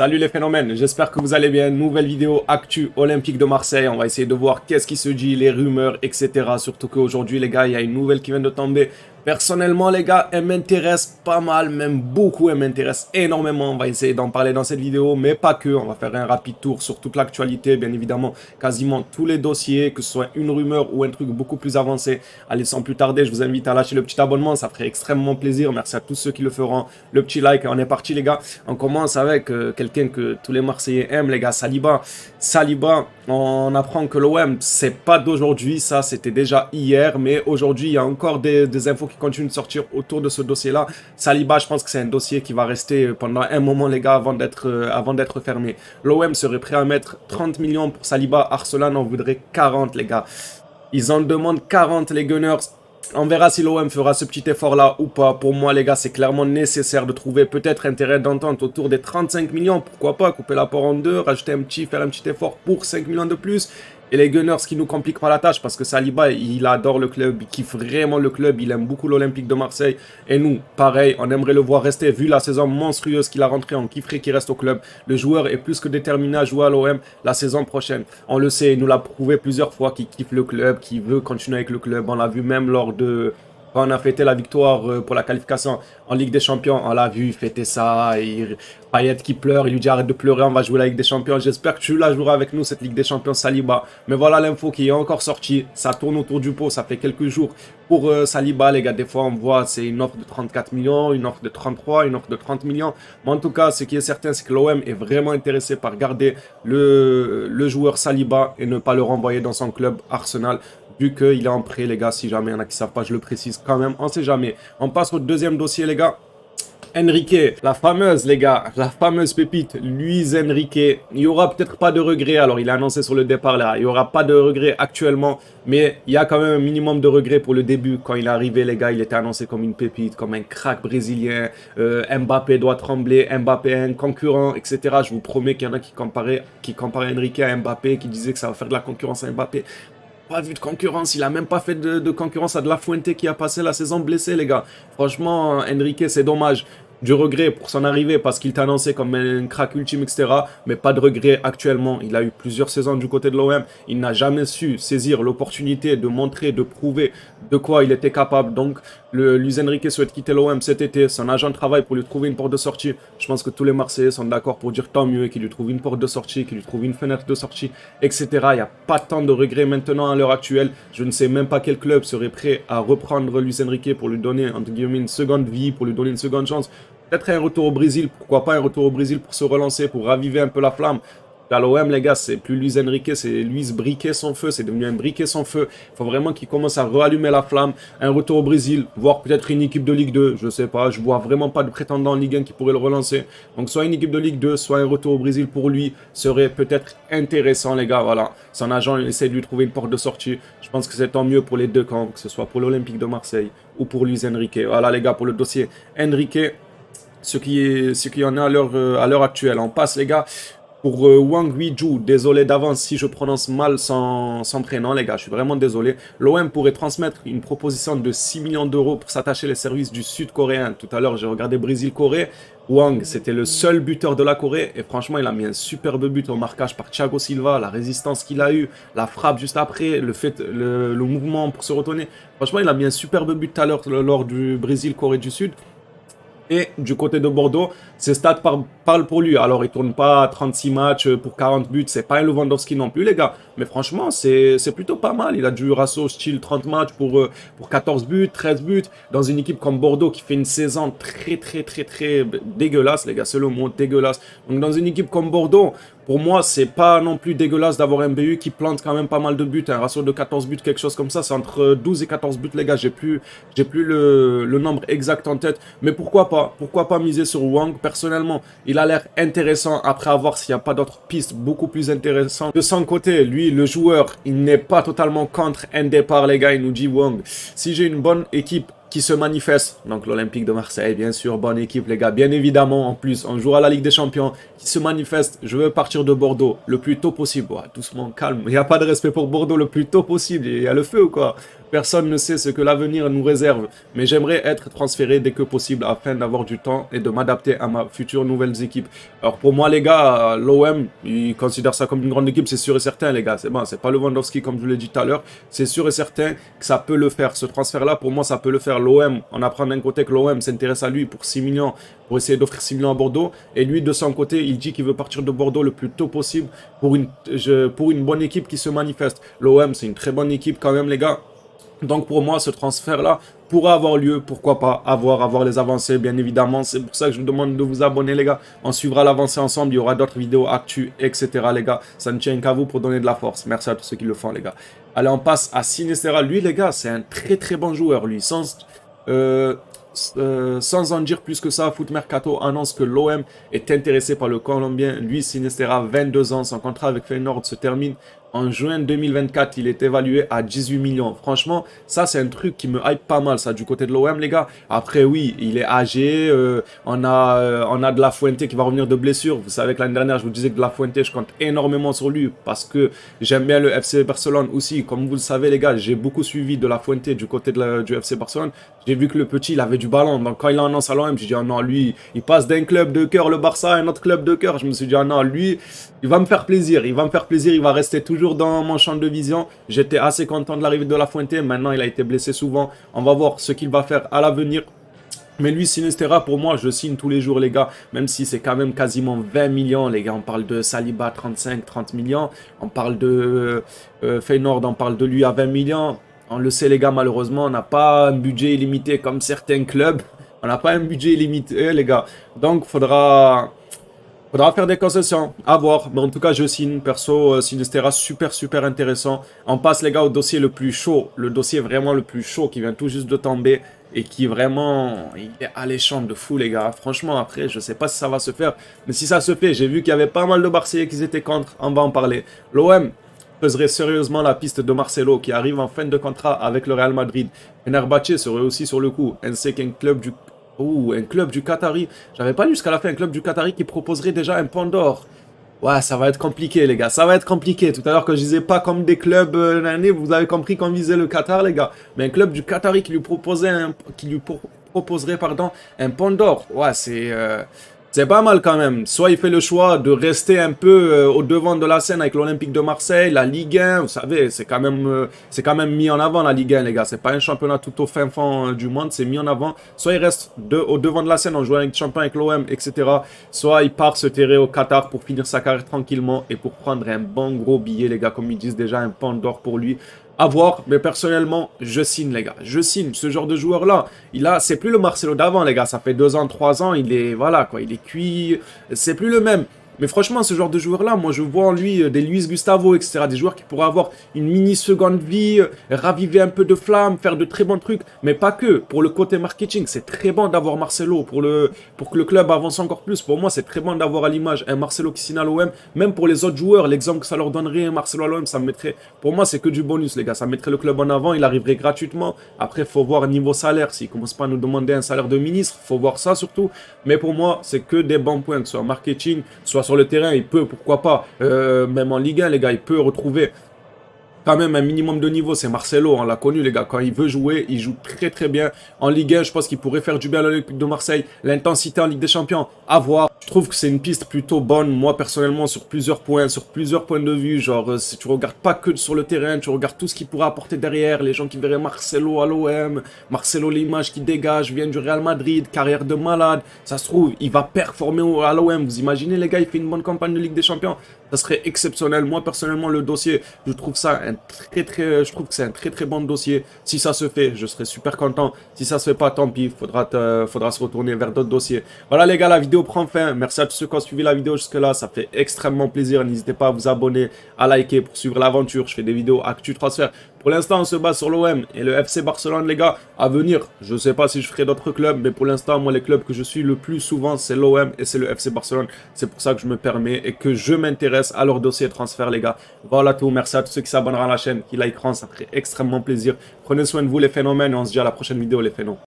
Salut les phénomènes, j'espère que vous allez bien. Nouvelle vidéo actu Olympique de Marseille. On va essayer de voir qu'est-ce qui se dit, les rumeurs, etc. Surtout qu'aujourd'hui, les gars, il y a une nouvelle qui vient de tomber. Personnellement, les gars, elle m'intéresse pas mal, même beaucoup, elle m'intéresse énormément. On va essayer d'en parler dans cette vidéo, mais pas que. On va faire un rapide tour sur toute l'actualité, bien évidemment, quasiment tous les dossiers, que ce soit une rumeur ou un truc beaucoup plus avancé. Allez, sans plus tarder, je vous invite à lâcher le petit abonnement, ça ferait extrêmement plaisir. Merci à tous ceux qui le feront. Le petit like, on est parti, les gars. On commence avec quelqu'un que tous les Marseillais aiment, les gars, Saliba. Saliba, on apprend que l'OM, c'est pas d'aujourd'hui, ça, c'était déjà hier, mais aujourd'hui, il y a encore des infos qui continue de sortir autour de ce dossier-là. Saliba, je pense que c'est un dossier qui va rester pendant un moment, les gars, avant d'être fermé. L'OM serait prêt à mettre 30 millions pour Saliba. Arsenal en voudrait 40, les gars. Ils en demandent 40, les Gunners. On verra si l'OM fera ce petit effort-là ou pas. Pour moi, les gars, c'est clairement nécessaire de trouver peut-être un terrain d'entente autour des 35 millions. Pourquoi pas couper l'apport en deux, rajouter faire un petit effort pour 5 millions de plus. Et les Gunners qui nous compliquent pas la tâche parce que Saliba, il adore le club, il kiffe vraiment le club, il aime beaucoup l'Olympique de Marseille. Et nous, pareil, on aimerait le voir rester. Vu la saison monstrueuse qu'il a rentrée, on kifferait qu'il reste au club. Le joueur est plus que déterminé à jouer à l'OM la saison prochaine. On le sait, il nous l'a prouvé plusieurs fois qu'il kiffe le club, qu'il veut continuer avec le club. On l'a vu même lors de... Quand on a fêté la victoire pour la qualification en Ligue des Champions, on l'a vu fêter ça. Payet qui pleure, il lui dit arrête de pleurer, on va jouer la Ligue des Champions. J'espère que tu la joueras avec nous, cette Ligue des Champions, Saliba. Mais voilà l'info qui est encore sortie. Ça tourne autour du pot, ça fait quelques jours. Pour Saliba, les gars, des fois on voit c'est une offre de 34 millions, une offre de 33, une offre de 30 millions. Mais en tout cas, ce qui est certain, c'est que l'OM est vraiment intéressé par garder le joueur Saliba et ne pas le renvoyer dans son club Arsenal. Vu qu'il est en prêt, les gars, si jamais il y en a qui ne savent pas, je le précise quand même, on ne sait jamais. On passe au deuxième dossier, les gars. Enrique, la fameuse, les gars, la fameuse pépite, Luis Enrique. Il n'y aura peut-être pas de regret, alors il a annoncé sur le départ là, il n'y aura pas de regret actuellement, mais il y a quand même un minimum de regret pour le début. Quand il est arrivé, les gars, il était annoncé comme une pépite, comme un crack brésilien, Mbappé doit trembler, Mbappé est un concurrent, etc. Je vous promets qu'il y en a qui comparaient Enrique à Mbappé, qui disaient que ça va faire de la concurrence à Mbappé. Pas vu de concurrence, il a même pas fait de concurrence à De La Fuente qui a passé la saison blessé, les gars. Franchement, Enrique, c'est dommage. Du regret pour son arrivée parce qu'il t'a annoncé comme un crack ultime, etc. Mais pas de regret actuellement. Il a eu plusieurs saisons du côté de l'OM. Il n'a jamais su saisir l'opportunité de montrer, de prouver de quoi il était capable. Donc, Luis Enrique souhaite quitter l'OM cet été. Son agent travaille pour lui trouver une porte de sortie. Je pense que tous les Marseillais sont d'accord pour dire tant mieux, qu'il lui trouve une porte de sortie, qu'il lui trouve une fenêtre de sortie, etc. Il n'y a pas tant de regrets maintenant à l'heure actuelle. Je ne sais même pas quel club serait prêt à reprendre Luis Enrique pour lui donner, entre guillemets, une seconde vie, pour lui donner une seconde chance. Peut-être un retour au Brésil, pourquoi pas un retour au Brésil pour se relancer, pour raviver un peu la flamme. À l'OM, les gars, c'est plus Luis Enrique, c'est Luis briquer son feu, c'est devenu un briquer son feu. Il faut vraiment qu'il commence à rallumer la flamme. Un retour au Brésil, voire peut-être une équipe de Ligue 2, je sais pas. Je vois vraiment pas de prétendant en Ligue 1 qui pourrait le relancer. Donc soit une équipe de Ligue 2, soit un retour au Brésil pour lui serait peut-être intéressant, les gars. Voilà, son agent il essaie de lui trouver une porte de sortie. Je pense que c'est tant mieux pour les deux camps, que ce soit pour l'Olympique de Marseille ou pour Luis Enrique. Voilà, les gars, pour le dossier Enrique. Ce qui en est à l'heure actuelle. On passe, les gars, pour Wang Huiju. Désolé d'avance si je prononce mal son prénom, les gars. Je suis vraiment désolé. L'OM pourrait transmettre une proposition de 6 millions d'euros pour s'attacher les services du Sud-Coréen. Tout à l'heure, j'ai regardé Brésil-Corée. Wang, c'était le seul buteur de la Corée. Et franchement, il a mis un superbe but au marquage par Thiago Silva. La résistance qu'il a eue, la frappe juste après, le mouvement pour se retourner. Franchement, il a mis un superbe but tout à l'heure lors du Brésil-Corée du Sud. Et du côté de Bordeaux, ses stats parlent pour lui. Alors, il tourne pas 36 matchs pour 40 buts. C'est pas un Lewandowski non plus, les gars. Mais franchement, c'est plutôt pas mal. Il a du ratio style 30 matchs pour 14 buts, 13 buts. Dans une équipe comme Bordeaux qui fait une saison très dégueulasse, les gars. C'est le mot dégueulasse. Donc, dans une équipe comme Bordeaux, pour moi, c'est pas non plus dégueulasse d'avoir un BU qui plante quand même pas mal de buts. Un ratio de 14 buts, quelque chose comme ça. C'est entre 12 et 14 buts, les gars. J'ai plus le nombre exact en tête. Mais pourquoi pas? Pourquoi pas miser sur Wang? Personnellement, il a l'air intéressant. Après, à voir s'il n'y a pas d'autres pistes beaucoup plus intéressantes. De son côté, lui, le joueur, il n'est pas totalement contre un départ, les gars. Il nous dit Wang, si j'ai une bonne équipe qui se manifeste, donc l'Olympique de Marseille, bien sûr, bonne équipe, les gars, bien évidemment, en plus, on jouera à la Ligue des Champions, qui se manifeste, je veux partir de Bordeaux le plus tôt possible. Ouais, doucement, calme, il n'y a pas de respect pour Bordeaux le plus tôt possible, il y a le feu ou quoi? Personne ne sait ce que l'avenir nous réserve, mais j'aimerais être transféré dès que possible afin d'avoir du temps et de m'adapter à ma future nouvelle équipe. Alors pour moi les gars, l'OM, ils considèrent ça comme une grande équipe, c'est sûr et certain les gars. C'est bon, c'est pas Lewandowski comme je vous l'ai dit tout à l'heure. C'est sûr et certain que ça peut le faire. Ce transfert-là, pour moi, ça peut le faire. L'OM, on apprend d'un côté que l'OM s'intéresse à lui pour 6 millions, pour essayer d'offrir 6 millions à Bordeaux. Et lui, de son côté, il dit qu'il veut partir de Bordeaux le plus tôt possible pour une bonne équipe qui se manifeste. L'OM, c'est une très bonne équipe quand même les gars. Donc pour moi, ce transfert-là pourra avoir lieu, pourquoi pas, avoir les avancées, bien évidemment. C'est pour ça que je vous demande de vous abonner, les gars. On suivra l'avancée ensemble, il y aura d'autres vidéos, actu, etc., les gars. Ça ne tient qu'à vous pour donner de la force. Merci à tous ceux qui le font, les gars. Allez, on passe à Sinisterra. Lui, les gars, c'est un très très bon joueur, lui. Sans en dire plus que ça, Foot Mercato annonce que l'OM est intéressé par le Colombien. Lui, Sinisterra, 22 ans, son contrat avec Feyenoord se termine en juin 2024. Il est évalué à 18 millions. Franchement, ça, c'est un truc qui me hype pas mal, ça, du côté de l'OM, les gars. Après, oui, il est âgé. On a De La Fuente qui va revenir de blessure. Vous savez que l'année dernière, je vous disais que De La Fuente, je compte énormément sur lui parce que j'aime bien le FC Barcelone aussi. Comme vous le savez, les gars, j'ai beaucoup suivi De La Fuente du côté du FC Barcelone. J'ai vu que le petit, il avait du ballon. Donc, quand il annonce à l'OM, j'ai dit, oh non, lui, il passe d'un club de cœur, le Barça, à un autre club de cœur. Je me suis dit, oh non, lui, il va me faire plaisir. Il va me faire plaisir. Il va rester toujours dans mon champ de vision. J'étais assez content de l'arrivée de La Fuente. Maintenant, il a été blessé souvent. On va voir ce qu'il va faire à l'avenir. Mais lui, Sinisterra, pour moi, je signe tous les jours, les gars. Même si c'est quand même quasiment 20 millions, les gars. On parle de Saliba, 35-30 millions. On parle de Feyenoord, on parle de lui à 20 millions. On le sait, les gars, malheureusement, on n'a pas un budget illimité comme certains clubs. On n'a pas un budget illimité, les gars. Donc, faudra faire des concessions, à voir. Mais en tout cas, je signe. Perso, Sinisterra, super, super intéressant. On passe, les gars, au dossier le plus chaud. Le dossier vraiment le plus chaud qui vient tout juste de tomber. Et qui vraiment, il est alléchant de fou, les gars. Franchement, après, je sais pas si ça va se faire. Mais si ça se fait, j'ai vu qu'il y avait pas mal de Marseillais qui étaient contre. On va en parler. L'OM peserait sérieusement la piste de Marcelo qui arrive en fin de contrat avec le Real Madrid. Fenerbahçe serait aussi sur le coup, ainsi qu'un club du... un club du Qatari. J'avais pas lu jusqu'à la fin un club du Qatari qui proposerait déjà un pont d'or. Ouais, ça va être compliqué, les gars. Ça va être compliqué. Tout à l'heure, quand je disais pas comme des clubs l'année, vous avez compris qu'on visait le Qatar, les gars. Mais un club du Qatari qui lui proposerait, pardon, un pont d'or. Ouais, c'est pas mal quand même. Soit il fait le choix de rester un peu au devant de la scène avec l'Olympique de Marseille, la Ligue 1, vous savez, c'est quand même mis en avant la Ligue 1, les gars. C'est pas un championnat tout au fin fond du monde, c'est mis en avant. Soit il reste au devant de la scène en jouant avec champion avec l'OM, etc. Soit il part se terrer au Qatar pour finir sa carrière tranquillement et pour prendre un bon gros billet, les gars, comme ils disent déjà, un pont d'or pour lui. À voir, mais personnellement, je signe, les gars. Je signe. Ce genre de joueur-là, c'est plus le Marcelo d'avant, les gars. Ça fait 2 ans, 3 ans, il est, voilà, quoi, il est cuit. C'est plus le même. Mais franchement, ce genre de joueur-là, moi, je vois en lui des Luis Gustavo, etc. Des joueurs qui pourraient avoir une mini seconde vie, raviver un peu de flamme, faire de très bons trucs. Mais pas que. Pour le côté marketing, c'est très bon d'avoir Marcelo. Pour que le club avance encore plus. Pour moi, c'est très bon d'avoir à l'image un Marcelo qui signe à l'OM. Même pour les autres joueurs, l'exemple que ça leur donnerait, un Marcelo à l'OM, ça me mettrait... Pour moi, c'est que du bonus, les gars. Ça mettrait le club en avant. Il arriverait gratuitement. Après, il faut voir niveau salaire. S'il ne commence pas à nous demander un salaire de ministre, il faut voir ça surtout. Mais pour moi, c'est que des bons points, que ce soit marketing, soit sur le terrain, il peut, pourquoi pas, même en Ligue 1, les gars, il peut retrouver quand même un minimum de niveau. C'est Marcelo, on l'a connu, les gars. Quand il veut jouer, il joue très très bien. En Ligue 1, je pense qu'il pourrait faire du bien à l'Olympique de Marseille. L'intensité en Ligue des Champions, à voir. Je trouve que c'est une piste plutôt bonne, moi personnellement, sur plusieurs points de vue. Genre, si tu regardes pas que sur le terrain, tu regardes tout ce qu'il pourrait apporter derrière. Les gens qui verraient Marcelo à l'OM, Marcelo, l'image qui dégage, vient du Real Madrid, carrière de malade. Ça se trouve, il va performer à l'OM. Vous imaginez, les gars, il fait une bonne campagne de Ligue des Champions. Ça serait exceptionnel. Moi, personnellement, le dossier, je trouve je trouve que c'est un très très bon dossier. Si ça se fait, je serai super content. Si ça se fait pas, tant pis. Faudra se retourner vers d'autres dossiers. Voilà, les gars, la vidéo prend fin. Merci à tous ceux qui ont suivi la vidéo jusque-là. Ça fait extrêmement plaisir. N'hésitez pas à vous abonner, à liker pour suivre l'aventure. Je fais des vidéos actu transfert. Pour l'instant, on se base sur l'OM et le FC Barcelone, les gars. À venir, je ne sais pas si je ferai d'autres clubs, mais pour l'instant, moi, les clubs que je suis le plus souvent, c'est l'OM et c'est le FC Barcelone. C'est pour ça que je me permets et que je m'intéresse à leur dossier de transfert, les gars. Voilà tout. Merci à tous ceux qui s'abonneront à la chaîne, qui likeront. Ça ferait extrêmement plaisir. Prenez soin de vous, les phénomènes, et on se dit à la prochaine vidéo, les phénomènes.